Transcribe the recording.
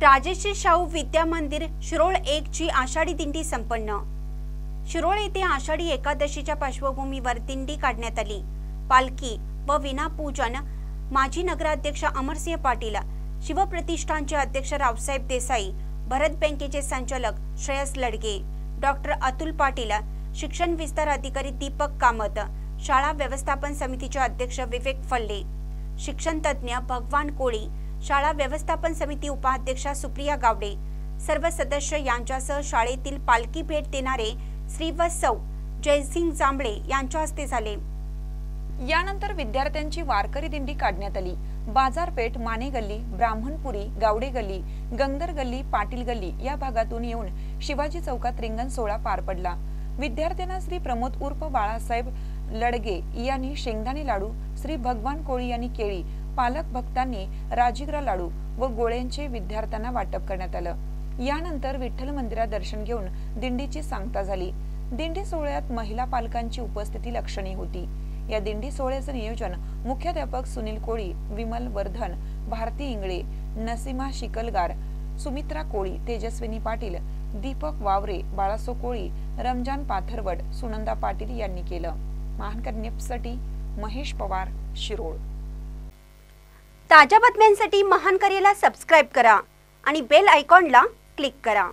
राजश्री शाहू विद्या मंदिर शिरोळ 1 ची आषाढी दिंडी संपन्न। शिरोळ येथे आषाढी एकादशीच्या पार्श्वभूमीवर दिंडी काढण्यात आली। पालखी व विनापूजन माजी नगराध्यक्ष अमरसिंह पाटील, शिवप्रतिष्ठानचे अध्यक्ष रावसाहेब देसाई, भरत बँकेचे संचालक श्रेयस लडगे, डॉक्टर अतुल पाटील, शिक्षण विस्तार अधिकारी दीपक कामत, शाळा व्यवस्थापन समितीचे अध्यक्ष विवेक फल्ले, शिक्षण तज्ञ भगवान कोळी, शाळा व्यवस्थापन समिती उपाध्यक्षा सुप्रिया गावडे, सर्व सदस्य यांच्यासह शाळेतील पालखी भेट देणारे श्री व सौ जयसिंग जांभळे यांच्या हस्ते झाले। यानंतर विद्यार्थ्यांची वारकरी दिंडी काढण्यात आली। बाजारपेठ, माने गल्ली, ब्राह्मणपुरी, गावडे गल्ली, गंगदर गल्ली, पाटील गल्ली या भागातून येऊन शिवाजी चौकात रिंगण सोहळा पार पडला। विद्यार्थ्यांना श्री प्रमोद उर्फ बाळासाहेब लडगे यांनी शेंगदाणे लाडू, श्री भगवान कोळी यांनी केळी, पालक भक्तांनी राजिगरा लाडू व गोळ्यांचे विद्यार्थ्यांना वाटप करण्यात आलं। यानंतर विठ्ठल मंदिरात दर्शन घेऊन दिंडीची सांगता झाली। दिंडी सोहळ्यात महिला पालकांची उपस्थिती लक्षणीय होती। या दिंडी सोहळ्याचे नियोजन मुख्याध्यापक सुनील कोळी, विमल वर्धन, भारती इंगळे, नसीमा शिकलगार, सुमित्रा कोळी, तेजस्विनी पाटील, दीपक वावरे, बाळासो कोळी, रमजान पाथरवड, सुनंदा पाटील यांनी केलं। महानकरण्यासाठी महेश पवार, शिरोळ। ताज्या बातम्यांसाठी महानकरेला सबस्क्राइब करा आणि बेल आयकॉनला क्लिक करा।